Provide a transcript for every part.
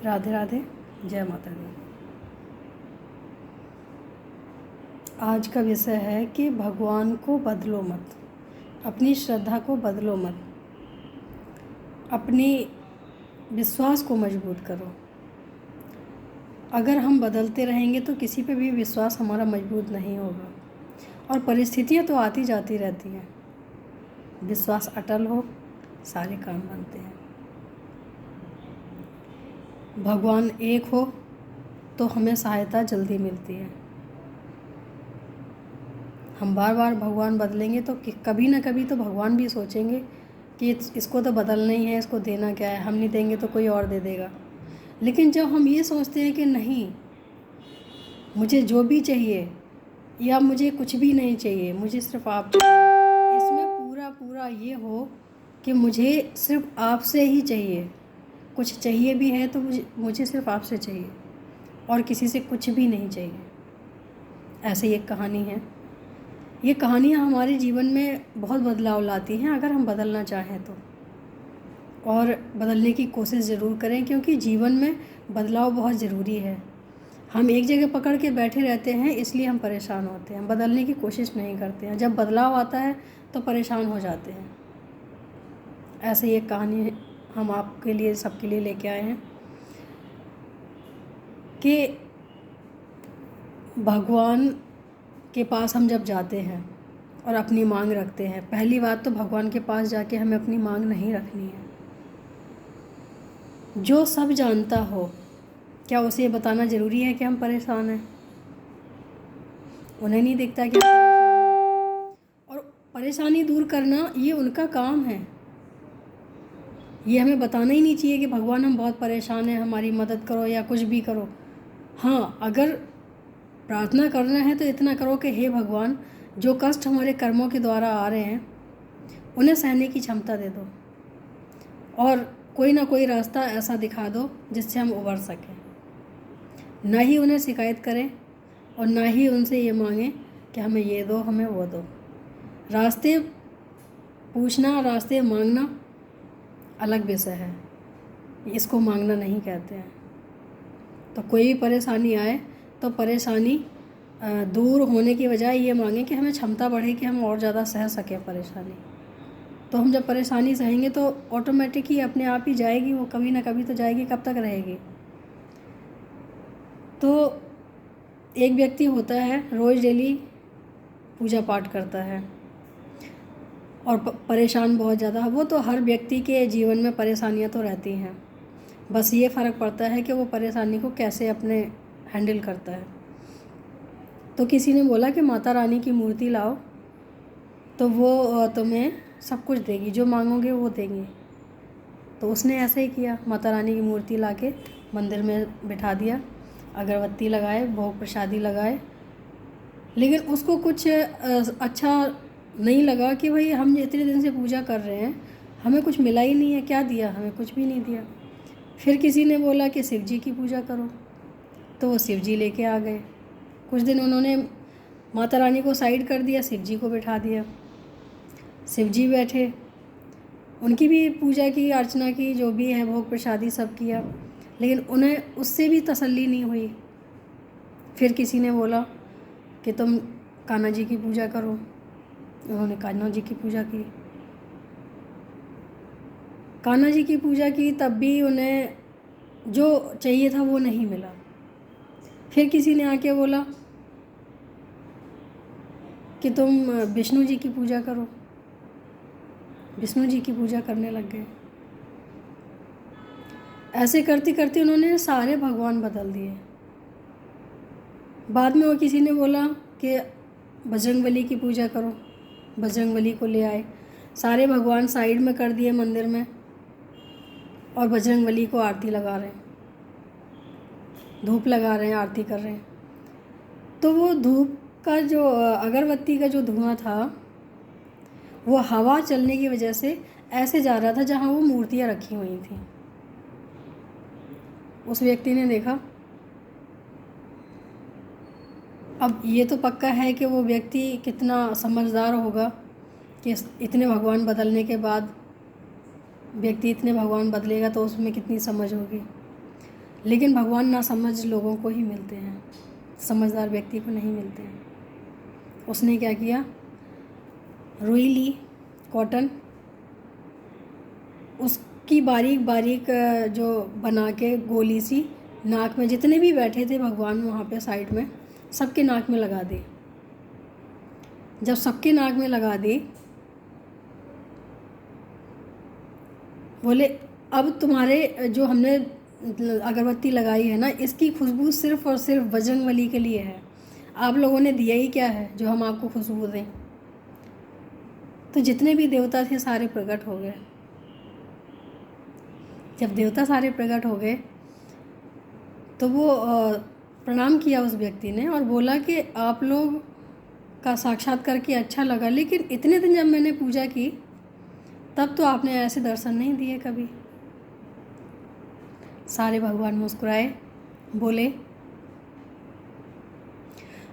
राधे राधे, जय माता दी। आज का विषय है कि भगवान को बदलो मत, अपनी श्रद्धा को बदलो मत, अपनी विश्वास को मजबूत करो। अगर हम बदलते रहेंगे तो किसी पे भी विश्वास हमारा मजबूत नहीं होगा और परिस्थितियाँ तो आती जाती रहती हैं। विश्वास अटल हो, सारे काम बनते हैं। भगवान एक हो तो हमें सहायता जल्दी मिलती है। हम बार बार भगवान बदलेंगे तो कभी ना कभी तो भगवान भी सोचेंगे कि इसको तो बदलना ही है, इसको देना क्या है, हम नहीं देंगे तो कोई और दे देगा। लेकिन जब हम ये सोचते हैं कि नहीं, मुझे जो भी चाहिए या मुझे कुछ भी नहीं चाहिए, मुझे सिर्फ आप चाहिए, इसमें पूरा पूरा ये हो कि मुझे सिर्फ आपसे ही चाहिए, कुछ चाहिए भी है तो मुझे सिर्फ आपसे चाहिए और किसी से कुछ भी नहीं चाहिए। ऐसे एक कहानी है। ये कहानियाँ हमारे जीवन में बहुत बदलाव लाती हैं अगर हम बदलना चाहें तो, और बदलने की कोशिश ज़रूर करें, क्योंकि जीवन में बदलाव बहुत ज़रूरी है। हम एक जगह पकड़ के बैठे रहते हैं इसलिए हम परेशान होते हैं, बदलने की कोशिश नहीं करते हैं। जब बदलाव आता है तो परेशान हो जाते हैं। ऐसे एक कहानी हम आपके लिए, सबके लिए लेके आए हैं कि भगवान के पास हम जब जाते हैं और अपनी मांग रखते हैं, पहली बात तो भगवान के पास जाके हमें अपनी मांग नहीं रखनी है। जो सब जानता हो, क्या उसे बताना ज़रूरी है कि हम परेशान हैं? उन्हें नहीं दिखता कि हम परेशान हैं, और परेशानी दूर करना ये उनका काम है। ये हमें बताना ही नहीं चाहिए कि भगवान हम बहुत परेशान हैं, हमारी मदद करो या कुछ भी करो। हाँ, अगर प्रार्थना करना है तो इतना करो कि हे भगवान, जो कष्ट हमारे कर्मों के द्वारा आ रहे हैं उन्हें सहने की क्षमता दे दो और कोई ना कोई रास्ता ऐसा दिखा दो जिससे हम उबर सकें। ना ही उन्हें शिकायत करें और ना ही उनसे ये मांगें कि हमें ये दो, हमें वो दो। रास्ते पूछना, रास्ते मांगना अलग विषय है, इसको मांगना नहीं कहते हैं। तो कोई भी परेशानी आए तो परेशानी दूर होने की बजाय ये मांगें कि हमें क्षमता बढ़े कि हम और ज़्यादा सह सकें परेशानी। तो हम जब परेशानी सहेंगे तो ऑटोमेटिक ही अपने आप ही जाएगी, वो कभी ना कभी तो जाएगी, कब तक रहेगी। तो एक व्यक्ति होता है, रोज़ डेली पूजा पाठ करता है और परेशान बहुत ज़्यादा। वो तो हर व्यक्ति के जीवन में परेशानियां तो रहती हैं, बस ये फ़र्क पड़ता है कि वो परेशानी को कैसे अपने हैंडल करता है। तो किसी ने बोला कि माता रानी की मूर्ति लाओ तो वो तुम्हें सब कुछ देगी, जो मांगोगे वो देंगी। तो उसने ऐसे ही किया, माता रानी की मूर्ति लाके मंदिर में बिठा दिया, अगरबत्ती लगाए, भोग प्रसादी लगाए। लेकिन उसको कुछ अच्छा नहीं लगा कि भाई हम इतने दिन से पूजा कर रहे हैं, हमें कुछ मिला ही नहीं है, क्या दिया, हमें कुछ भी नहीं दिया। फिर किसी ने बोला कि शिव जी की पूजा करो, तो वो शिव जी लेके आ गए। कुछ दिन उन्होंने माता रानी को साइड कर दिया, शिव जी को बिठा दिया। शिव जी बैठे, उनकी भी पूजा की, अर्चना की, जो भी है भोग प्रसादी सब किया, लेकिन उन्हें उससे भी तसल्ली नहीं हुई। फिर किसी ने बोला कि तुम कान्हा जी की पूजा करो। उन्होंने कान्हा जी की पूजा की। कान्हा जी की पूजा की, तब भी उन्हें जो चाहिए था वो नहीं मिला। फिर किसी ने आके बोला कि तुम विष्णु जी की पूजा करो। विष्णु जी की पूजा करने लग गए। ऐसे करते करते उन्होंने सारे भगवान बदल दिए। बाद में वो किसी ने बोला कि बजरंगबली की पूजा करो। बजरंगबली को ले आए, सारे भगवान साइड में कर दिए मंदिर में, और बजरंगबली को आरती लगा रहे हैं, धूप लगा रहे हैं, आरती कर रहे हैं। तो वो धूप का जो, अगरबत्ती का जो धुआं था, वो हवा चलने की वजह से ऐसे जा रहा था जहाँ वो मूर्तियाँ रखी हुई थी। उस व्यक्ति ने देखा। अब ये तो पक्का है कि वो व्यक्ति कितना समझदार होगा कि इतने भगवान बदलने के बाद व्यक्ति इतने भगवान बदलेगा तो उसमें कितनी समझ होगी। लेकिन भगवान ना समझ लोगों को ही मिलते हैं, समझदार व्यक्ति को नहीं मिलते हैं। उसने क्या किया, रुई ली, कॉटन, उसकी बारीक बारीक जो बना के गोली सी नाक में, जितने भी बैठे थे भगवान वहाँ पे साइड में, सबके नाक में लगा दी। जब सबके नाक में लगा दी, बोले अब तुम्हारे जो हमने अगरबत्ती लगाई है ना, इसकी खुशबू सिर्फ़ और सिर्फ बजरंगबली के लिए है। आप लोगों ने दिया ही क्या है जो हम आपको खुशबू दें। तो जितने भी देवता थे सारे प्रकट हो गए। जब देवता सारे प्रकट हो गए तो वो प्रणाम किया उस व्यक्ति ने और बोला कि आप लोग का साक्षात करके अच्छा लगा, लेकिन इतने दिन जब मैंने पूजा की तब तो आपने ऐसे दर्शन नहीं दिए कभी। सारे भगवान मुस्कुराए, बोले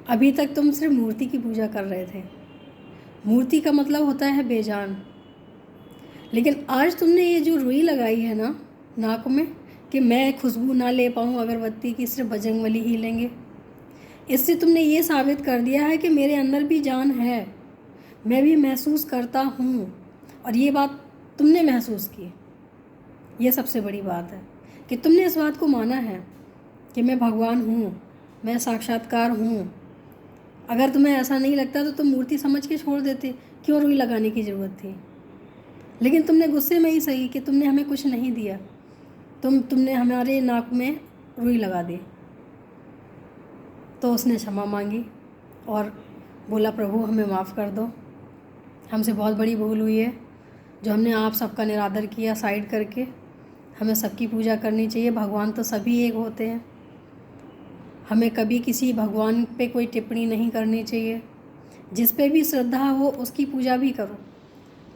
अभी तक तुम सिर्फ मूर्ति की पूजा कर रहे थे। मूर्ति का मतलब होता है बेजान, लेकिन आज तुमने ये जो रुई लगाई है ना नाक में कि मैं खुशबू ना ले पाऊँ अगरबत्ती की, सिर्फ बजरंगबली ही लेंगे, इससे तुमने ये साबित कर दिया है कि मेरे अंदर भी जान है, मैं भी महसूस करता हूँ। और ये बात तुमने महसूस की, ये सबसे बड़ी बात है कि तुमने इस बात को माना है कि मैं भगवान हूँ, मैं साक्षात्कार हूँ। अगर तुम्हें ऐसा नहीं लगता तो तुम मूर्ति समझ के छोड़ देते, क्यों रुई लगाने की ज़रूरत थी। लेकिन तुमने गुस्से में ही सही कि तुमने हमें कुछ नहीं दिया, तुमने हमारे नाक में रुई लगा दी। तो उसने क्षमा मांगी और बोला प्रभु हमें माफ़ कर दो, हमसे बहुत बड़ी भूल हुई है जो हमने आप सबका निरादर किया साइड करके। हमें सबकी पूजा करनी चाहिए, भगवान तो सभी एक होते हैं। हमें कभी किसी भगवान पे कोई टिप्पणी नहीं करनी चाहिए, जिस पे भी श्रद्धा हो उसकी पूजा भी करो,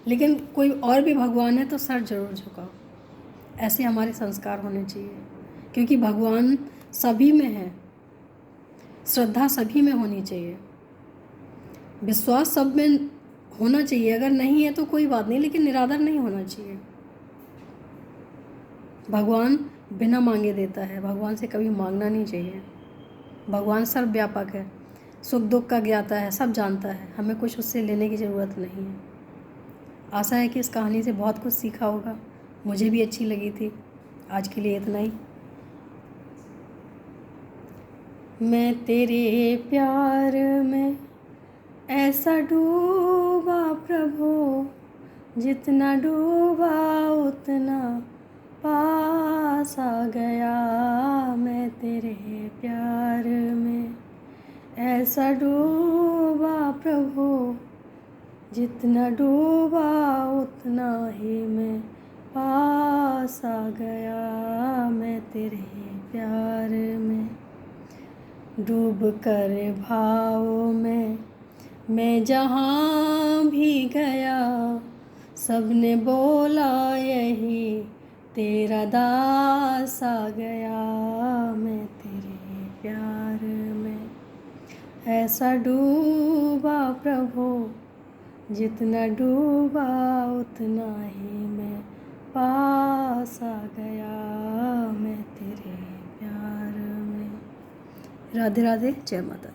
लेकिन कोई और भी भगवान है तो सर जरूर झुकाओ। ऐसे हमारे संस्कार होने चाहिए, क्योंकि भगवान सभी में है, श्रद्धा सभी में होनी चाहिए, विश्वास सब में होना चाहिए। अगर नहीं है तो कोई बात नहीं, लेकिन निरादर नहीं होना चाहिए। भगवान बिना मांगे देता है, भगवान से कभी मांगना नहीं चाहिए। भगवान सर्वव्यापक है, सुख दुख का ज्ञाता है, सब जानता है, हमें कुछ उससे लेने की ज़रूरत नहीं है। आशा है कि इस कहानी से बहुत कुछ सीखा होगा, मुझे भी अच्छी लगी थी। आज के लिए इतना ही। मैं तेरे प्यार में ऐसा डूबा प्रभु, जितना डूबा उतना पास आ गया। मैं तेरे प्यार में ऐसा डूबा प्रभु, जितना डूबा उतना ही मैं पास आ गया। मैं तेरे प्यार में डूब कर भाव में मैं जहाँ भी गया, सबने बोला यही तेरा दास आ गया। मैं तेरे प्यार में ऐसा डूबा प्रभु, जितना डूबा उतना ही मैं पास आ गया। मैं तेरे प्यार में। राधे राधे, जय माता।